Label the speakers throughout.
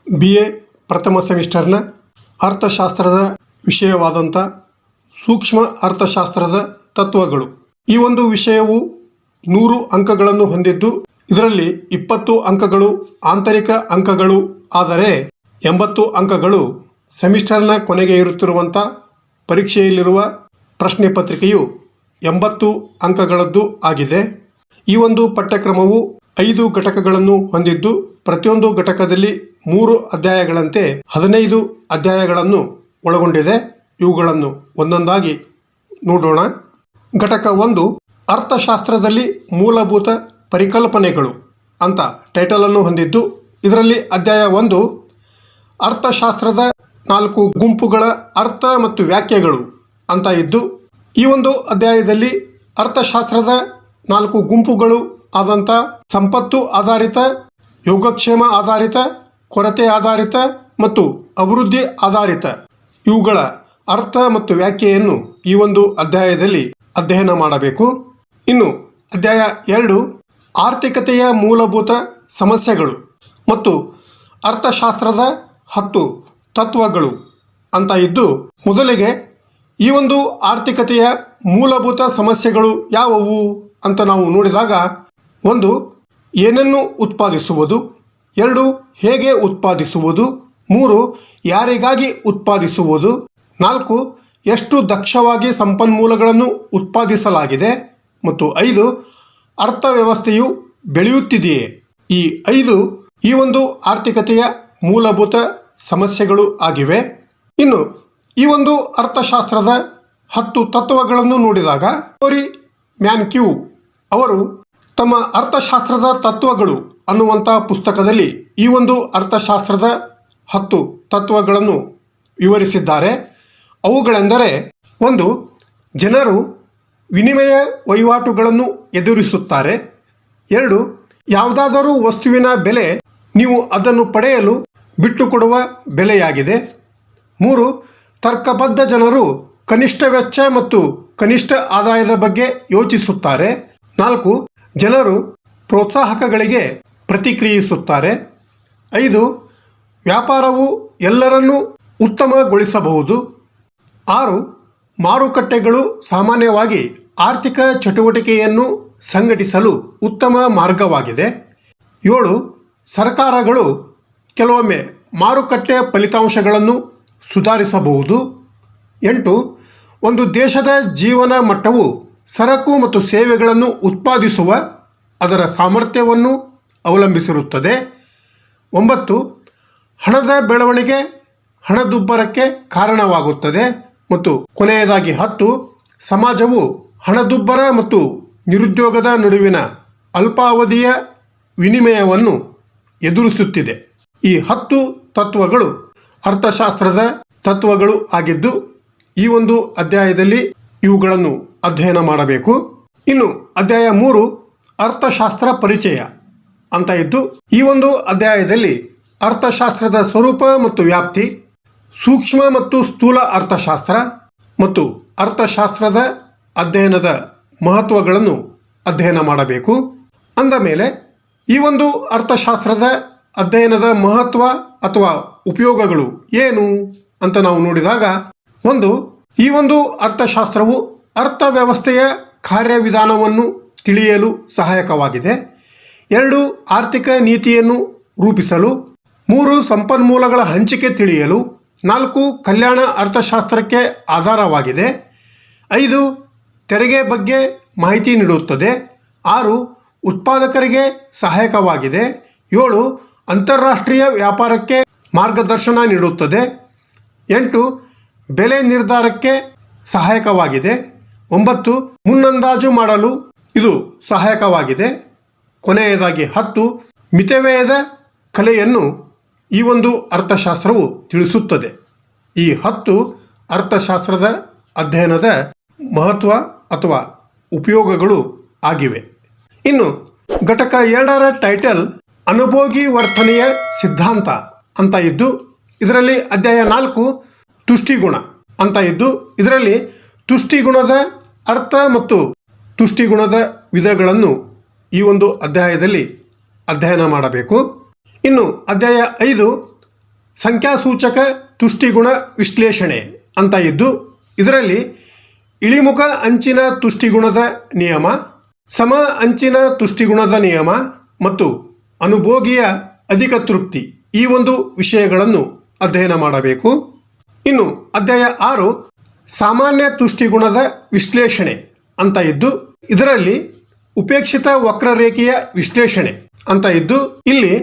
Speaker 1: BA ಪ್ರಥಮ ಸೆಮಿಸ್ಟರ್ನ ಅರ್ಥಶಾಸ್ತ್ರದ ವಿಷಯವಾದಂಥ ಸೂಕ್ಷ್ಮ ಅರ್ಥಶಾಸ್ತ್ರದ ತತ್ವಗಳು. ಈ ಒಂದು ವಿಷಯವು 100 ಅಂಕಗಳನ್ನು ಹೊಂದಿದ್ದು, ಇದರಲ್ಲಿ 20 ಅಂಕಗಳು ಆಂತರಿಕ ಅಂಕಗಳು, ಆದರೆ 80 ಅಂಕಗಳು ಸೆಮಿಸ್ಟರ್ನ ಕೊನೆಗೆ ಇರುತ್ತಿರುವಂಥ ಪರೀಕ್ಷೆಯಲ್ಲಿರುವ ಪ್ರಶ್ನೆ ಪತ್ರಿಕೆಯು 80 ಅಂಕಗಳದ್ದು ಆಗಿದೆ. ಈ ಒಂದು ಪಠ್ಯಕ್ರಮವು 5 ಘಟಕಗಳನ್ನು ಹೊಂದಿದ್ದು, ಪ್ರತಿಯೊಂದು ಘಟಕದಲ್ಲಿ 3 ಅಧ್ಯಾಯಗಳಂತೆ 15 ಅಧ್ಯಾಯಗಳನ್ನು ಒಳಗೊಂಡಿದೆ. ಇವುಗಳನ್ನು ಒಂದೊಂದಾಗಿ ನೋಡೋಣ. ಘಟಕ 1 ಅರ್ಥಶಾಸ್ತ್ರದಲ್ಲಿ ಮೂಲಭೂತ ಪರಿಕಲ್ಪನೆಗಳು ಅಂತ ಟೈಟಲನ್ನು ಹೊಂದಿದ್ದು, ಇದರಲ್ಲಿ ಅಧ್ಯಾಯ 1 ಅರ್ಥಶಾಸ್ತ್ರದ 4 ಗುಂಪುಗಳ ಅರ್ಥ ಮತ್ತು ವ್ಯಾಖ್ಯೆಗಳು ಅಂತ ಇದ್ದು, ಈ ಒಂದು ಅಧ್ಯಾಯದಲ್ಲಿ ಅರ್ಥಶಾಸ್ತ್ರದ 4 ಗುಂಪುಗಳು ಆದಂಥ ಸಂಪತ್ತು ಆಧಾರಿತ, ಯೋಗಕ್ಷೇಮ ಆಧಾರಿತ, ಕೊರತೆ ಆಧಾರಿತ ಮತ್ತು ಅಭಿವೃದ್ಧಿ ಆಧಾರಿತ ಇವುಗಳ ಅರ್ಥ ಮತ್ತು ವ್ಯಾಖ್ಯೆಯನ್ನು ಈ ಒಂದು ಅಧ್ಯಾಯದಲ್ಲಿ ಅಧ್ಯಯನ ಮಾಡಬೇಕು. ಇನ್ನು ಅಧ್ಯಾಯ 2 ಆರ್ಥಿಕತೆಯ ಮೂಲಭೂತ ಸಮಸ್ಯೆಗಳು ಮತ್ತು ಅರ್ಥಶಾಸ್ತ್ರದ 10 ತತ್ವಗಳು ಅಂತ ಇದ್ದು, ಮೊದಲಿಗೆ ಈ ಒಂದು ಆರ್ಥಿಕತೆಯ ಮೂಲಭೂತ ಸಮಸ್ಯೆಗಳು ಯಾವುವು ಅಂತ ನಾವು ನೋಡಿದಾಗ, 1 ಏನನ್ನು ಉತ್ಪಾದಿಸುವುದು, 2 ಹೇಗೆ ಉತ್ಪಾದಿಸುವುದು, 3 ಯಾರಿಗಾಗಿ ಉತ್ಪಾದಿಸುವುದು, 4 ಎಷ್ಟು ದಕ್ಷವಾಗಿ ಸಂಪನ್ಮೂಲಗಳನ್ನು ಉತ್ಪಾದಿಸಲಾಗಿದೆ ಮತ್ತು 5 ಅರ್ಥವ್ಯವಸ್ಥೆಯು ಬೆಳೆಯುತ್ತಿದೆಯೇ. ಈ 5 ಈ ಒಂದು ಆರ್ಥಿಕತೆಯ ಮೂಲಭೂತ ಸಮಸ್ಯೆಗಳು ಆಗಿವೆ. ಇನ್ನು ಈ ಒಂದು ಅರ್ಥಶಾಸ್ತ್ರದ 10 ತತ್ವಗಳನ್ನು ನೋಡಿದಾಗ, ಟೋರಿ ಮ್ಯಾನ್ಕ್ಯೂ ಅವರು ತಮ್ಮ ಅರ್ಥಶಾಸ್ತ್ರದ ತತ್ವಗಳು ಅನ್ನುವಂಥ ಪುಸ್ತಕದಲ್ಲಿ ಈ ಒಂದು ಅರ್ಥಶಾಸ್ತ್ರದ 10 ತತ್ವಗಳನ್ನು ವಿವರಿಸಿದ್ದಾರೆ. ಅವುಗಳೆಂದರೆ, 1 ಜನರು ವಿನಿಮಯ ವಹಿವಾಟುಗಳನ್ನು ಎದುರಿಸುತ್ತಾರೆ. 2 ಯಾವುದಾದರೂ ವಸ್ತುವಿನ ಬೆಲೆ ನೀವು ಅದನ್ನು ಪಡೆಯಲು ಬಿಟ್ಟುಕೊಡುವ ಬೆಲೆಯಾಗಿದೆ. 3 ತರ್ಕಬದ್ಧ ಜನರು ಕನಿಷ್ಠ ವೆಚ್ಚ ಮತ್ತು ಕನಿಷ್ಠ ಆದಾಯದ ಬಗ್ಗೆ ಯೋಚಿಸುತ್ತಾರೆ. 4 ಜನರು ಪ್ರೋತ್ಸಾಹಕಗಳಿಗೆ ಪ್ರತಿಕ್ರಿಯಿಸುತ್ತಾರೆ. 5 ವ್ಯಾಪಾರವು ಎಲ್ಲರನ್ನೂ ಉತ್ತಮಗೊಳಿಸಬಹುದು. 6 ಮಾರುಕಟ್ಟೆಗಳು ಸಾಮಾನ್ಯವಾಗಿ ಆರ್ಥಿಕ ಚಟುವಟಿಕೆಯನ್ನು ಸಂಘಟಿಸಲು ಉತ್ತಮ ಮಾರ್ಗವಾಗಿದೆ. 7 ಸರ್ಕಾರಗಳು ಕೆಲವೊಮ್ಮೆ ಮಾರುಕಟ್ಟೆ ಫಲಿತಾಂಶಗಳನ್ನು ಸುಧಾರಿಸಬಹುದು. 8 ಒಂದು ದೇಶದ ಜೀವನ ಮಟ್ಟವು ಸರಕು ಮತ್ತು ಸೇವೆಗಳನ್ನು ಉತ್ಪಾದಿಸುವ ಅದರ ಸಾಮರ್ಥ್ಯವನ್ನು ಅವಲಂಬಿಸಿರುತ್ತದೆ. 9 ಹಣದ ಬೆಳವಣಿಗೆ ಹಣದುಬ್ಬರಕ್ಕೆ ಕಾರಣವಾಗುತ್ತದೆ. ಮತ್ತು ಕೊನೆಯದಾಗಿ 10 ಸಮಾಜವು ಹಣದುಬ್ಬರ ಮತ್ತು ನಿರುದ್ಯೋಗದ ನಡುವಿನ ಅಲ್ಪಾವಧಿಯ ವಿನಿಮಯವನ್ನು ಎದುರಿಸುತ್ತಿದೆ. ಈ 10 ತತ್ವಗಳು ಅರ್ಥಶಾಸ್ತ್ರದ ತತ್ವಗಳು ಆಗಿದ್ದು, ಈ ಒಂದು ಅಧ್ಯಾಯದಲ್ಲಿ ಇವುಗಳನ್ನು ಅಧ್ಯಯನ ಮಾಡಬೇಕು. ಇನ್ನು ಅಧ್ಯಾಯ 3 ಅರ್ಥಶಾಸ್ತ್ರ ಪರಿಚಯ ಅಂತ ಇದ್ದು, ಈ ಒಂದು ಅಧ್ಯಾಯದಲ್ಲಿ ಅರ್ಥಶಾಸ್ತ್ರದ ಸ್ವರೂಪ ಮತ್ತು ವ್ಯಾಪ್ತಿ, ಸೂಕ್ಷ್ಮ ಮತ್ತು ಸ್ಥೂಲ ಅರ್ಥಶಾಸ್ತ್ರ ಮತ್ತು ಅರ್ಥಶಾಸ್ತ್ರದ ಅಧ್ಯಯನದ ಮಹತ್ವಗಳನ್ನು ಅಧ್ಯಯನ ಮಾಡಬೇಕು. ಅಂದ ಮೇಲೆ ಈ ಒಂದು ಅರ್ಥಶಾಸ್ತ್ರದ ಅಧ್ಯಯನದ ಮಹತ್ವ ಅಥವಾ ಉಪಯೋಗಗಳು ಏನು ಅಂತ ನಾವು ನೋಡಿದಾಗ, 1 ಈ ಒಂದು ಅರ್ಥಶಾಸ್ತ್ರವು ಅರ್ಥವ್ಯವಸ್ಥೆಯ ಕಾರ್ಯವಿಧಾನವನ್ನು ತಿಳಿಯಲು ಸಹಾಯಕವಾಗಿದೆ. 2 ಆರ್ಥಿಕ ನೀತಿಯನ್ನು ರೂಪಿಸಲು. 3 ಸಂಪನ್ಮೂಲಗಳ ಹಂಚಿಕೆ ತಿಳಿಯಲು. 4 ಕಲ್ಯಾಣ ಅರ್ಥಶಾಸ್ತ್ರಕ್ಕೆ ಆಧಾರವಾಗಿದೆ. 5 ತೆರಿಗೆ ಬಗ್ಗೆ ಮಾಹಿತಿ ನೀಡುತ್ತದೆ. 6 ಉತ್ಪಾದಕರಿಗೆ ಸಹಾಯಕವಾಗಿದೆ. 7 ಅಂತಾರಾಷ್ಟ್ರೀಯ ವ್ಯಾಪಾರಕ್ಕೆ ಮಾರ್ಗದರ್ಶನ ನೀಡುತ್ತದೆ. 8 ಬೆಲೆ ನಿರ್ಧಾರಕ್ಕೆ ಸಹಾಯಕವಾಗಿದೆ. 9 ಮುನ್ನಂದಾಜು ಮಾಡಲು ಇದು ಸಹಾಯಕವಾಗಿದೆ. ಕೊನೆಯದಾಗಿ 10 ಮಿತವ್ಯಯದ ಕಲೆಯನ್ನು ಈ ಒಂದು ಅರ್ಥಶಾಸ್ತ್ರವು ತಿಳಿಸುತ್ತದೆ. ಈ 10 ಅರ್ಥಶಾಸ್ತ್ರದ ಅಧ್ಯಯನದ ಮಹತ್ವ ಅಥವಾ ಉಪಯೋಗಗಳು ಆಗಿವೆ. ಇನ್ನು ಘಟಕ 2ರ ಟೈಟಲ್ ಅನುಭೋಗಿ ವರ್ತನೆಯ ಸಿದ್ಧಾಂತ ಅಂತ ಇದ್ದು, ಇದರಲ್ಲಿ ಅಧ್ಯಾಯ 4 ತುಷ್ಟಿಗುಣ ಅಂತ ಇದ್ದು, ಇದರಲ್ಲಿ ತುಷ್ಟಿಗುಣದ ಅರ್ಥ ಮತ್ತು ತುಷ್ಟಿಗುಣದ ವಿಧಗಳನ್ನು ಈ ಒಂದು ಅಧ್ಯಾಯದಲ್ಲಿ ಅಧ್ಯಯನ ಮಾಡಬೇಕು. ಇನ್ನು ಅಧ್ಯಾಯ 5 ಸಂಖ್ಯಾಸೂಚಕ ತುಷ್ಟಿಗುಣ ವಿಶ್ಲೇಷಣೆ ಅಂತ ಇದ್ದು ಇದರಲ್ಲಿ ಇಳಿಮುಖ ಅಂಚಿನ ತುಷ್ಟಿಗುಣದ ನಿಯಮ, ಸಮ ಅಂಚಿನ ತುಷ್ಟಿಗುಣದ ನಿಯಮ ಮತ್ತು ಅನುಭೋಗಿಯ ಅಧಿಕ ತೃಪ್ತಿ ಈ ಒಂದು ವಿಷಯಗಳನ್ನು ಅಧ್ಯಯನ ಮಾಡಬೇಕು. ಇನ್ನು ಅಧ್ಯಾಯ 6 ಸಾಮಾನ್ಯ ತುಷ್ಟಿಗುಣದ ವಿಶ್ಲೇಷಣೆ ಅಂತ ಇದ್ದು ಇದರಲ್ಲಿ ಉಪೇಕ್ಷಿತ ವಕ್ರರೇಖೆಯ ವಿಶ್ಲೇಷಣೆ ಅಂತ ಇದ್ದು ಇಲ್ಲಿ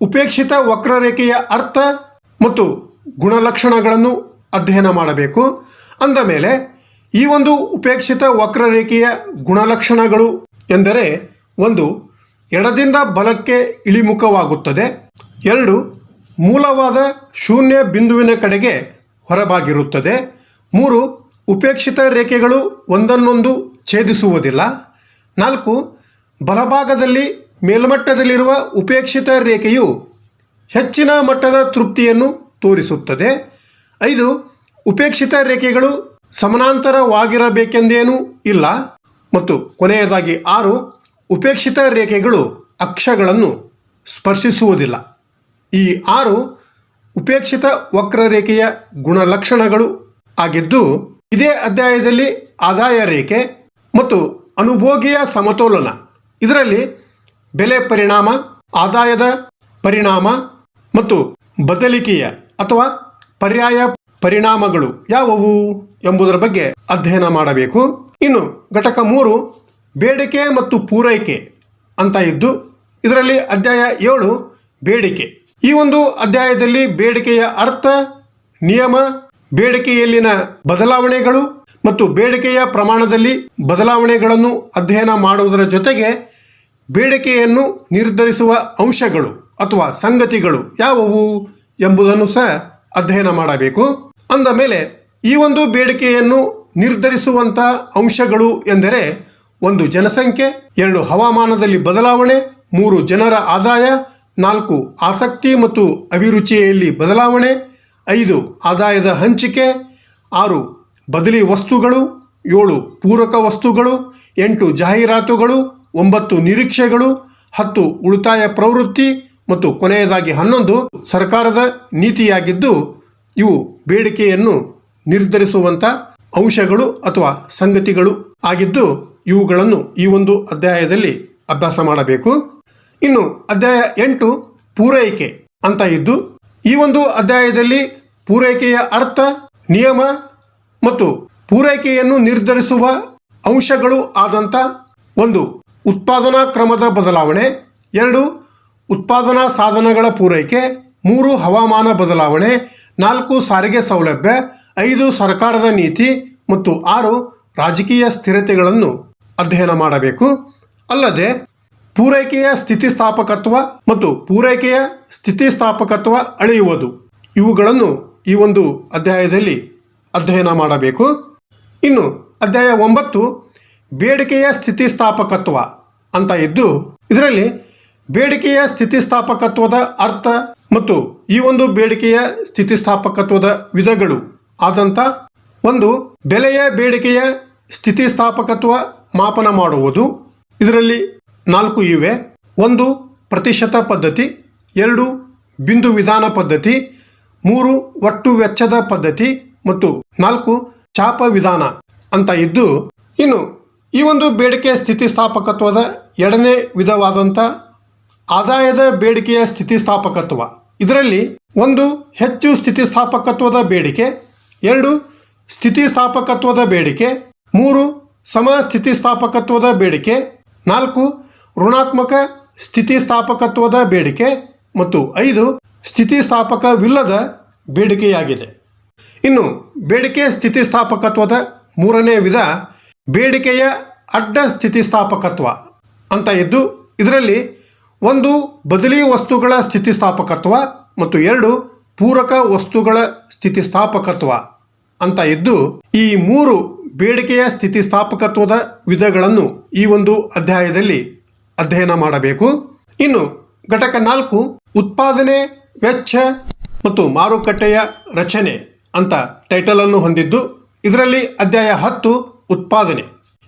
Speaker 1: ಉಪೇಕ್ಷಿತ ವಕ್ರರೇಖೆಯ ಅರ್ಥ ಮತ್ತು ಗುಣಲಕ್ಷಣಗಳನ್ನು ಅಧ್ಯಯನ ಮಾಡಬೇಕು. ಅಂದ ಮೇಲೆ ಈ ಒಂದು ಉಪೇಕ್ಷಿತ ವಕ್ರರೇಖೆಯ ಗುಣಲಕ್ಷಣಗಳು ಎಂದರೆ 1. ಎಡದಿಂದ ಬಲಕ್ಕೆ ಇಳಿಮುಖವಾಗುತ್ತದೆ. 2. ಮೂಲವಾದ ಶೂನ್ಯ ಬಿಂದುವಿನ ಕಡೆಗೆ ಹೊರಬಾಗಿರುತ್ತದೆ. 3. ಉಪೇಕ್ಷಿತ ರೇಖೆಗಳು ಒಂದನ್ನೊಂದು ಛೇದಿಸುವುದಿಲ್ಲ. 4. ಬಲಭಾಗದಲ್ಲಿ ಮೇಲ್ಮಟ್ಟದಲ್ಲಿರುವ ಉಪೇಕ್ಷಿತ ರೇಖೆಯು ಹೆಚ್ಚಿನ ಮಟ್ಟದ ತೃಪ್ತಿಯನ್ನು ತೋರಿಸುತ್ತದೆ. 5. ಉಪೇಕ್ಷಿತ ರೇಖೆಗಳು ಸಮಾನಾಂತರವಾಗಿರಬೇಕೆಂದೇನೂ ಇಲ್ಲ. ಮತ್ತು ಕೊನೆಯದಾಗಿ 6. ಉಪೇಕ್ಷಿತ ರೇಖೆಗಳು ಅಕ್ಷಗಳನ್ನು ಸ್ಪರ್ಶಿಸುವುದಿಲ್ಲ. ಈ 6 ಉಪೇಕ್ಷಿತ ವಕ್ರರೇಖೆಯ ಗುಣಲಕ್ಷಣಗಳು ಆಗಿದ್ದು ಇದೇ ಅಧ್ಯಾಯದಲ್ಲಿ ಆದಾಯ ರೇಖೆ ಮತ್ತು ಅನುಭೋಗಿಯ ಸಮತೋಲನ ಇದರಲ್ಲಿ ಬೆಲೆ ಪರಿಣಾಮ, ಆದಾಯದ ಪರಿಣಾಮ ಮತ್ತು ಬದಲಿಕೆಯ ಅಥವಾ ಪರ್ಯಾಯ ಪರಿಣಾಮಗಳು ಯಾವುವು ಎಂಬುದರ ಬಗ್ಗೆ ಅಧ್ಯಯನ ಮಾಡಬೇಕು. ಇನ್ನು ಘಟಕ 3 ಬೇಡಿಕೆ ಮತ್ತು ಪೂರೈಕೆ ಅಂತ ಇದ್ದು ಇದರಲ್ಲಿ ಅಧ್ಯಾಯ 7 ಬೇಡಿಕೆ. ಈ ಒಂದು ಅಧ್ಯಾಯದಲ್ಲಿ ಬೇಡಿಕೆಯ ಅರ್ಥ, ನಿಯಮ, ಬೇಡಿಕೆಯಲ್ಲಿನ ಬದಲಾವಣೆಗಳು ಮತ್ತು ಬೇಡಿಕೆಯ ಪ್ರಮಾಣದಲ್ಲಿ ಬದಲಾವಣೆಗಳನ್ನು ಅಧ್ಯಯನ ಮಾಡುವುದರ ಜೊತೆಗೆ ಬೇಡಿಕೆಯನ್ನು ನಿರ್ಧರಿಸುವ ಅಂಶಗಳು ಅಥವಾ ಸಂಗತಿಗಳು ಯಾವುವು ಎಂಬುದನ್ನು ಸಹ ಅಧ್ಯಯನ ಮಾಡಬೇಕು. ಅಂದ ಮೇಲೆ ಈ ಒಂದು ಬೇಡಿಕೆಯನ್ನು ನಿರ್ಧರಿಸುವಂಥ ಅಂಶಗಳು ಎಂದರೆ 1. ಜನಸಂಖ್ಯೆ, 2. ಹವಾಮಾನದಲ್ಲಿ ಬದಲಾವಣೆ, 3. ಜನರ ಆದಾಯ, 4. ಆಸಕ್ತಿ ಮತ್ತು ಅಭಿರುಚಿಯಲ್ಲಿ ಬದಲಾವಣೆ, 5. ಆದಾಯದ ಹಂಚಿಕೆ, 6. ಬದಲಿ ವಸ್ತುಗಳು, 7. ಪೂರಕ ವಸ್ತುಗಳು, 8. ಜಾಹೀರಾತುಗಳು, 9. ನಿರೀಕ್ಷೆಗಳು, 10. ಉಳಿತಾಯ ಪ್ರವೃತ್ತಿ ಮತ್ತು ಕೊನೆಯದಾಗಿ 11 ಸರ್ಕಾರದ ನೀತಿಯಾಗಿದ್ದು ಇವು ಬೇಡಿಕೆಯನ್ನು ನಿರ್ಧರಿಸುವಂಥ ಅಂಶಗಳು ಅಥವಾ ಸಂಗತಿಗಳು ಆಗಿದ್ದು ಇವುಗಳನ್ನು ಈ ಒಂದು ಅಧ್ಯಾಯದಲ್ಲಿ ಅಭ್ಯಾಸ ಮಾಡಬೇಕು. ಇನ್ನು ಅಧ್ಯಾಯ 8 ಪೂರೈಕೆ ಅಂತ ಇದ್ದು ಈ ಒಂದು ಅಧ್ಯಾಯದಲ್ಲಿ ಪೂರೈಕೆಯ ಅರ್ಥ, ನಿಯಮ ಮತ್ತು ಪೂರೈಕೆಯನ್ನು ನಿರ್ಧರಿಸುವ ಅಂಶಗಳು ಆದಂಥ 1. ಉತ್ಪಾದನಾ ಕ್ರಮದ ಬದಲಾವಣೆ, 2. ಉತ್ಪಾದನಾ ಸಾಧನಗಳ ಪೂರೈಕೆ, 3. ಹವಾಮಾನ ಬದಲಾವಣೆ, 4. ಸಾರಿಗೆ ಸೌಲಭ್ಯ, 5. ಸರ್ಕಾರದ ನೀತಿ ಮತ್ತು 6. ರಾಜಕೀಯ ಸ್ಥಿರತೆಗಳನ್ನು ಅಧ್ಯಯನ ಮಾಡಬೇಕು. ಅಲ್ಲದೆ ಪೂರೈಕೆಯ ಸ್ಥಿತಿಸ್ಥಾಪಕತ್ವ ಮತ್ತು ಪೂರೈಕೆಯ ಸ್ಥಿತಿಸ್ಥಾಪಕತ್ವ ಅಳೆಯುವುದು ಇವುಗಳನ್ನು ಈ ಒಂದು ಅಧ್ಯಾಯದಲ್ಲಿ ಅಧ್ಯಯನ ಮಾಡಬೇಕು. ಇನ್ನು ಅಧ್ಯಾಯ 9 ಬೇಡಿಕೆಯ ಸ್ಥಿತಿಸ್ಥಾಪಕತ್ವ ಅಂತ ಇದ್ದು ಇದರಲ್ಲಿ ಬೇಡಿಕೆಯ ಸ್ಥಿತಿಸ್ಥಾಪಕತ್ವದ ಅರ್ಥ ಮತ್ತು ಈ ಒಂದು ಬೇಡಿಕೆಯ ಸ್ಥಿತಿಸ್ಥಾಪಕತ್ವದ ವಿಧಗಳು ಆದಂಥ 1. ಬೆಲೆಯ ಬೇಡಿಕೆಯ ಸ್ಥಿತಿಸ್ಥಾಪಕತ್ವ ಮಾಪನ ಮಾಡುವುದು. ಇದರಲ್ಲಿ 4 ಇವೆ. 1. ಪ್ರತಿಶತ ಪದ್ಧತಿ, 2. ಬಿಂದು ವಿಧಾನ ಪದ್ಧತಿ, 3. ಒಟ್ಟು ವೆಚ್ಚದ ಪದ್ಧತಿ ಮತ್ತು 4. ಚಾಪ ವಿಧಾನ ಅಂತ ಇದ್ದು ಇನ್ನು ಈ ಒಂದು ಬೇಡಿಕೆಯ ಸ್ಥಿತಿಸ್ಥಾಪಕತ್ವದ 2ನೇ ವಿಧವಾದಂಥ ಆದಾಯದ ಬೇಡಿಕೆಯ ಸ್ಥಿತಿಸ್ಥಾಪಕತ್ವ. ಇದರಲ್ಲಿ 1. ಹೆಚ್ಚು ಸ್ಥಿತಿಸ್ಥಾಪಕತ್ವದ ಬೇಡಿಕೆ, 2. ಸ್ಥಿತಿಸ್ಥಾಪಕತ್ವದ ಬೇಡಿಕೆ, 3. ಸಮ ಸ್ಥಿತಿಸ್ಥಾಪಕತ್ವದ ಬೇಡಿಕೆ, 4. ಋಣಾತ್ಮಕ ಸ್ಥಿತಿಸ್ಥಾಪಕತ್ವದ ಬೇಡಿಕೆ ಮತ್ತು 5. ಸ್ಥಿತಿಸ್ಥಾಪಕವಿಲ್ಲದ ಬೇಡಿಕೆಯಾಗಿದೆ. ಇನ್ನು ಬೇಡಿಕೆ ಸ್ಥಿತಿಸ್ಥಾಪಕತ್ವದ 3ನೇ ವಿಧ ಬೇಡಿಕೆಯ ಅಡ್ಡ ಸ್ಥಿತಿಸ್ಥಾಪಕತ್ವ ಅಂತ ಇದ್ದು ಇದರಲ್ಲಿ 1. ಬದಲಿ ವಸ್ತುಗಳ ಸ್ಥಿತಿಸ್ಥಾಪಕತ್ವ ಮತ್ತು 2. ಪೂರಕ ವಸ್ತುಗಳ ಸ್ಥಿತಿಸ್ಥಾಪಕತ್ವ ಅಂತ ಇದ್ದು ಈ 3 ಬೇಡಿಕೆಯ ಸ್ಥಿತಿಸ್ಥಾಪಕತ್ವದ ವಿಧಗಳನ್ನು ಈ ಒಂದು ಅಧ್ಯಾಯದಲ್ಲಿ ಅಧ್ಯಯನ ಮಾಡಬೇಕು. ಇನ್ನು ಘಟಕ 4 ಉತ್ಪಾದನೆ, ವೆಚ್ಚ ಮತ್ತು ಮಾರುಕಟ್ಟೆಯ ರಚನೆ ಅಂತ ಟೈಟಲನ್ನು ಹೊಂದಿದ್ದು ಇದರಲ್ಲಿ ಅಧ್ಯಾಯ 10 ಉತ್ಪಾದನೆ.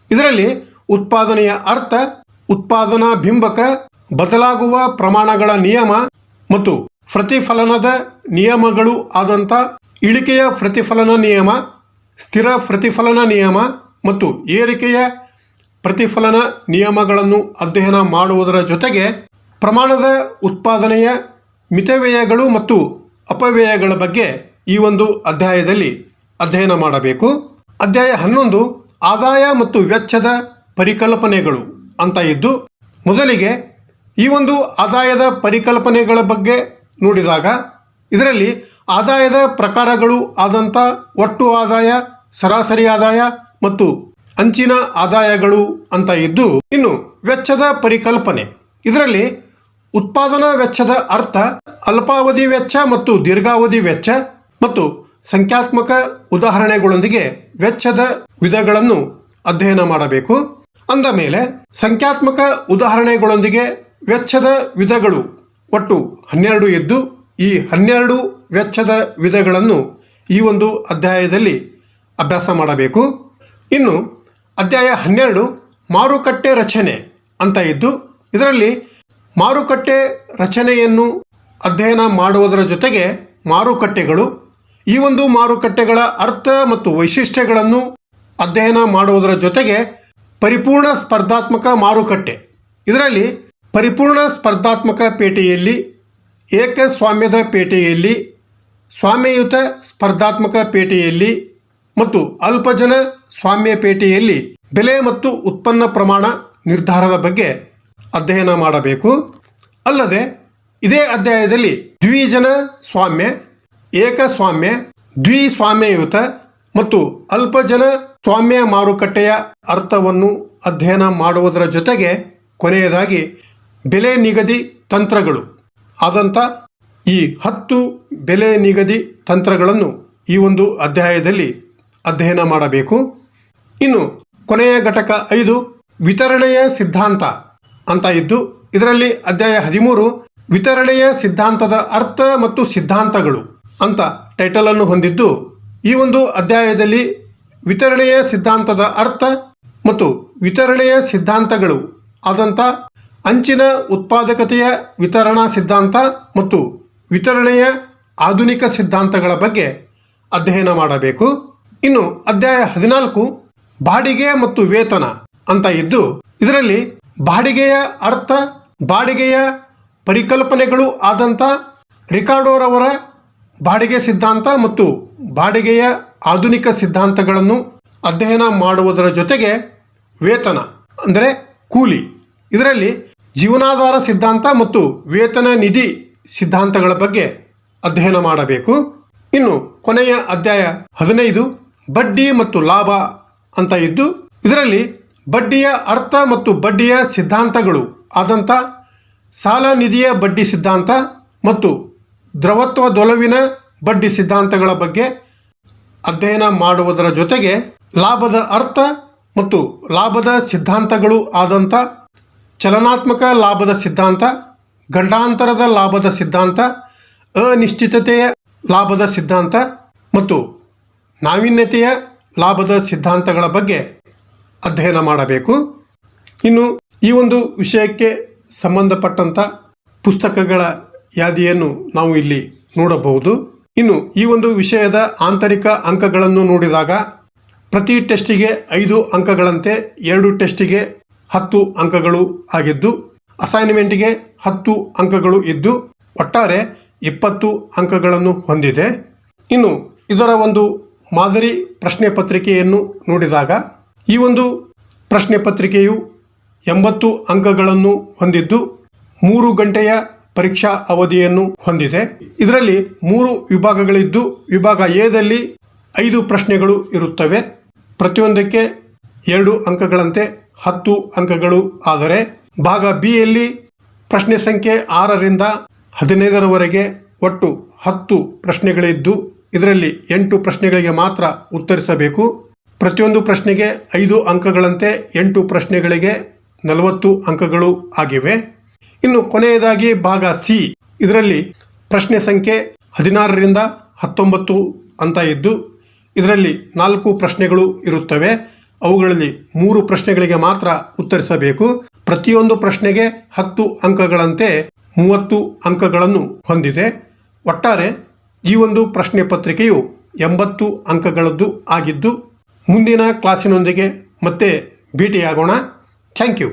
Speaker 1: ಇದರಲ್ಲಿ ಉತ್ಪಾದನೆಯ ಅರ್ಥ, ಉತ್ಪಾದನಾ ಬಿಂಬಕ, ಬದಲಾಗುವ ಪ್ರಮಾಣಗಳ ನಿಯಮ ಮತ್ತು ಪ್ರತಿಫಲನದ ನಿಯಮಗಳು ಆದಂಥ ಇಳಿಕೆಯ ಪ್ರತಿಫಲನ ನಿಯಮ, ಸ್ಥಿರ ಪ್ರತಿಫಲನ ನಿಯಮ ಮತ್ತು ಏರಿಕೆಯ ಪ್ರತಿಫಲನ ನಿಯಮಗಳನ್ನು ಅಧ್ಯಯನ ಮಾಡುವುದರ ಜೊತೆಗೆ ಪ್ರಮಾಣದ ಉತ್ಪಾದನೆಯ ಮಿತವ್ಯಯಗಳು ಮತ್ತು ಅಪವ್ಯಯಗಳ ಬಗ್ಗೆ ಈ ಒಂದು ಅಧ್ಯಾಯದಲ್ಲಿ ಅಧ್ಯಯನ ಮಾಡಬೇಕು. ಅಧ್ಯಾಯ 11 ಆದಾಯ ಮತ್ತು ವೆಚ್ಚದ ಪರಿಕಲ್ಪನೆಗಳು ಅಂತ ಇದ್ದು, ಮೊದಲಿಗೆ ಈ ಒಂದು ಆದಾಯದ ಪರಿಕಲ್ಪನೆಗಳ ಬಗ್ಗೆ ನೋಡಿದಾಗ ಇದರಲ್ಲಿ ಆದಾಯದ ಪ್ರಕಾರಗಳು ಆದಂಥ ಒಟ್ಟು ಆದಾಯ, ಸರಾಸರಿ ಆದಾಯ ಮತ್ತು ಅಂಚಿನ ಆದಾಯಗಳು ಅಂತ ಇದ್ದು, ಇನ್ನು ವೆಚ್ಚದ ಪರಿಕಲ್ಪನೆ ಇದರಲ್ಲಿ ಉತ್ಪಾದನಾ ವೆಚ್ಚದ ಅರ್ಥ ಅಲ್ಪಾವಧಿ ವೆಚ್ಚ ಮತ್ತು ದೀರ್ಘಾವಧಿ ವೆಚ್ಚ ಮತ್ತು ಸಂಖ್ಯಾತ್ಮಕ ಉದಾಹರಣೆಗಳೊಂದಿಗೆ ವೆಚ್ಚದ ವಿಧಗಳನ್ನು ಅಧ್ಯಯನ ಮಾಡಬೇಕು. ಅಂದ ಮೇಲೆ ಸಂಖ್ಯಾತ್ಮಕ ಉದಾಹರಣೆಗಳೊಂದಿಗೆ ವೆಚ್ಚದ ವಿಧಗಳು ಒಟ್ಟು 12 ಇದ್ದು, ಈ 12 ವೆಚ್ಚದ ವಿಧಗಳನ್ನು ಈ ಒಂದು ಅಧ್ಯಾಯದಲ್ಲಿ ಅಭ್ಯಾಸ ಮಾಡಬೇಕು. ಇನ್ನು ಅಧ್ಯಾಯ 12 ಮಾರುಕಟ್ಟೆ ರಚನೆ ಅಂತ ಇದ್ದು, ಇದರಲ್ಲಿ ಮಾರುಕಟ್ಟೆ ರಚನೆಯನ್ನು ಅಧ್ಯಯನ ಮಾಡುವುದರ ಜೊತೆಗೆ ಮಾರುಕಟ್ಟೆಗಳು, ಈ ಒಂದು ಮಾರುಕಟ್ಟೆಗಳ ಅರ್ಥ ಮತ್ತು ವೈಶಿಷ್ಟ್ಯಗಳನ್ನು ಅಧ್ಯಯನ ಮಾಡುವುದರ ಜೊತೆಗೆ ಪರಿಪೂರ್ಣ ಸ್ಪರ್ಧಾತ್ಮಕ ಮಾರುಕಟ್ಟೆ, ಇದರಲ್ಲಿ ಪರಿಪೂರ್ಣ ಸ್ಪರ್ಧಾತ್ಮಕ ಪೇಟೆಯಲ್ಲಿ, ಏಕಸ್ವಾಮ್ಯದ ಪೇಟೆಯಲ್ಲಿ, ಸ್ವಾಮ್ಯಯುತ ಸ್ಪರ್ಧಾತ್ಮಕ ಪೇಟೆಯಲ್ಲಿ ಮತ್ತು ಅಲ್ಪಜನ ಸ್ವಾಮ್ಯ ಪೇಟೆಯಲ್ಲಿ ಬೆಲೆ ಮತ್ತು ಉತ್ಪನ್ನ ಪ್ರಮಾಣ ನಿರ್ಧಾರದ ಬಗ್ಗೆ ಅಧ್ಯಯನ ಮಾಡಬೇಕು. ಅಲ್ಲದೆ ಇದೇ ಅಧ್ಯಾಯದಲ್ಲಿ ದ್ವಿಜನ ಸ್ವಾಮ್ಯ, ಏಕಸ್ವಾಮ್ಯ, ದ್ವಿಸ್ವಾಮ್ಯಯುತ ಮತ್ತು ಅಲ್ಪಜನ ಸ್ವಾಮ್ಯ ಮಾರುಕಟ್ಟೆಯ ಅರ್ಥವನ್ನು ಅಧ್ಯಯನ ಮಾಡುವುದರ ಜೊತೆಗೆ ಕೊನೆಯದಾಗಿ ಬೆಲೆ ನಿಗದಿ ತಂತ್ರಗಳು ಆದಂಥ ಈ 10 ಬೆಲೆ ನಿಗದಿ ತಂತ್ರಗಳನ್ನು ಈ ಒಂದು ಅಧ್ಯಾಯದಲ್ಲಿ ಅಧ್ಯಯನ ಮಾಡಬೇಕು. ಇನ್ನು ಕೊನೆಯ ಘಟಕ 5 ವಿತರಣೆಯ ಸಿದ್ಧಾಂತ ಅಂತ ಇದ್ದು, ಇದರಲ್ಲಿ ಅಧ್ಯಾಯ 13 ವಿತರಣೆಯ ಸಿದ್ಧಾಂತದ ಅರ್ಥ ಮತ್ತು ಸಿದ್ಧಾಂತಗಳು ಅಂತ ಟೈಟಲನ್ನು ಹೊಂದಿದ್ದು, ಈ ಒಂದು ಅಧ್ಯಾಯದಲ್ಲಿ ವಿತರಣೆಯ ಸಿದ್ಧಾಂತದ ಅರ್ಥ ಮತ್ತು ವಿತರಣೆಯ ಸಿದ್ಧಾಂತಗಳು ಆದಂಥ ಅಂಚಿನ ಉತ್ಪಾದಕತೆಯ ವಿತರಣಾ ಸಿದ್ಧಾಂತ ಮತ್ತು ವಿತರಣೆಯ ಆಧುನಿಕ ಸಿದ್ಧಾಂತಗಳ ಬಗ್ಗೆ ಅಧ್ಯಯನ ಮಾಡಬೇಕು. ಇನ್ನು ಅಧ್ಯಾಯ 14 ಬಾಡಿಗೆ ಮತ್ತು ವೇತನ ಅಂತ ಇದ್ದು, ಇದರಲ್ಲಿ ಬಾಡಿಗೆಯ ಅರ್ಥ, ಬಾಡಿಗೆಯ ಪರಿಕಲ್ಪನೆಗಳು ಆದಂಥ ರಿಕಾರ್ಡೋರವರ ಬಾಡಿಗೆ ಸಿದ್ಧಾಂತ ಮತ್ತು ಬಾಡಿಗೆಯ ಆಧುನಿಕ ಸಿದ್ಧಾಂತಗಳನ್ನು ಅಧ್ಯಯನ ಮಾಡುವುದರ ಜೊತೆಗೆ ವೇತನ ಅಂದರೆ ಕೂಲಿ, ಇದರಲ್ಲಿ ಜೀವನಾಧಾರ ಸಿದ್ಧಾಂತ ಮತ್ತು ವೇತನ ನಿಧಿ ಸಿದ್ಧಾಂತಗಳ ಬಗ್ಗೆ ಅಧ್ಯಯನ ಮಾಡಬೇಕು. ಇನ್ನು ಕೊನೆಯ ಅಧ್ಯಾಯ 15 ಬಡ್ಡಿ ಮತ್ತು ಲಾಭ ಅಂತ ಇದ್ದು, ಇದರಲ್ಲಿ ಬಡ್ಡಿಯ ಅರ್ಥ ಮತ್ತು ಬಡ್ಡಿಯ ಸಿದ್ಧಾಂತಗಳು ಆದಂಥ ಸಾಲ ನಿಧಿಯ ಬಡ್ಡಿ ಸಿದ್ಧಾಂತ ಮತ್ತು ದ್ರವತ್ವದೊಲವಿನ ಬಡ್ಡಿ ಸಿದ್ಧಾಂತಗಳ ಬಗ್ಗೆ ಅಧ್ಯಯನ ಮಾಡುವುದರ ಜೊತೆಗೆ ಲಾಭದ ಅರ್ಥ ಮತ್ತು ಲಾಭದ ಸಿದ್ಧಾಂತಗಳು ಆದಂಥ ಚಲನಾತ್ಮಕ ಲಾಭದ ಸಿದ್ಧಾಂತ, ಗಂಡಾಂತರದ ಲಾಭದ ಸಿದ್ಧಾಂತ, ಅನಿಶ್ಚಿತತೆಯ ಲಾಭದ ಸಿದ್ಧಾಂತ ಮತ್ತು ನಾವೀನ್ಯತೆಯ ಲಾಭದ ಸಿದ್ಧಾಂತಗಳ ಬಗ್ಗೆ ಅಧ್ಯಯನ ಮಾಡಬೇಕು. ಇನ್ನು ಈ ಒಂದು ವಿಷಯಕ್ಕೆ ಸಂಬಂಧಪಟ್ಟಂಥ ಪುಸ್ತಕಗಳ ಯಾದಿಯನ್ನು ನಾವು ಇಲ್ಲಿ ನೋಡಬಹುದು. ಇನ್ನು ಈ ಒಂದು ವಿಷಯದ ಆಂತರಿಕ ಅಂಕಗಳನ್ನು ನೋಡಿದಾಗ ಪ್ರತಿ ಟೆಸ್ಟಿಗೆ 5 ಅಂಕಗಳಂತೆ 2 ಟೆಸ್ಟಿಗೆ 10 ಅಂಕಗಳು ಆಗಿದ್ದು, ಅಸೈನ್ಮೆಂಟಿಗೆ 10 ಅಂಕಗಳು ಇದ್ದು ಒಟ್ಟಾರೆ 20 ಅಂಕಗಳನ್ನು ಹೊಂದಿದೆ. ಇನ್ನು ಇದರ ಒಂದು ಮಾದರಿ ಪ್ರಶ್ನೆ ಪತ್ರಿಕೆಯನ್ನು ನೋಡಿದಾಗ ಈ ಒಂದು ಪ್ರಶ್ನೆ ಪತ್ರಿಕೆಯು 80 ಅಂಕಗಳನ್ನು ಹೊಂದಿದ್ದು 3 ಗಂಟೆಯ ಪರೀಕ್ಷಾ ಅವಧಿಯನ್ನು ಹೊಂದಿದೆ. ಇದರಲ್ಲಿ 3 ವಿಭಾಗಗಳಿದ್ದು, ವಿಭಾಗ ಎದಲ್ಲಿ 5 ಪ್ರಶ್ನೆಗಳು ಇರುತ್ತವೆ. ಪ್ರತಿಯೊಂದಕ್ಕೆ 2 ಅಂಕಗಳಂತೆ 10 ಅಂಕಗಳು. ಆದರೆ ಭಾಗ ಬಿಯಲ್ಲಿ ಪ್ರಶ್ನೆ ಸಂಖ್ಯೆ 6ರಿಂದ 15ರವರೆಗೆ ಒಟ್ಟು 10 ಪ್ರಶ್ನೆಗಳಿದ್ದು, ಇದರಲ್ಲಿ 8 ಪ್ರಶ್ನೆಗಳಿಗೆ ಮಾತ್ರ ಉತ್ತರಿಸಬೇಕು. ಪ್ರತಿಯೊಂದು ಪ್ರಶ್ನೆಗೆ 5 ಅಂಕಗಳಂತೆ 8 ಪ್ರಶ್ನೆಗಳಿಗೆ 40 ಅಂಕಗಳು ಆಗಿವೆ. ಇನ್ನು ಕೊನೆಯದಾಗಿ ಭಾಗ ಸಿ, ಇದರಲ್ಲಿ ಪ್ರಶ್ನೆ ಸಂಖ್ಯೆ 16ರಿಂದ 19 ಅಂತ ಇದ್ದು, ಇದರಲ್ಲಿ 4 ಪ್ರಶ್ನೆಗಳು ಇರುತ್ತವೆ. ಅವುಗಳಲ್ಲಿ 3 ಪ್ರಶ್ನೆಗಳಿಗೆ ಮಾತ್ರ ಉತ್ತರಿಸಬೇಕು. ಪ್ರತಿಯೊಂದು ಪ್ರಶ್ನೆಗೆ 10 ಅಂಕಗಳಂತೆ 30 ಅಂಕಗಳನ್ನು ಹೊಂದಿದೆ. ಒಟ್ಟಾರೆ ಈ ಒಂದು ಪ್ರಶ್ನೆ ಪತ್ರಿಕೆಯು 80 ಅಂಕಗಳದ್ದು ಆಗಿದ್ದು, ಮುಂದಿನ ಕ್ಲಾಸಿನೊಂದಿಗೆ ಮತ್ತೆ ಭೇಟಿಯಾಗೋಣ. Thank you.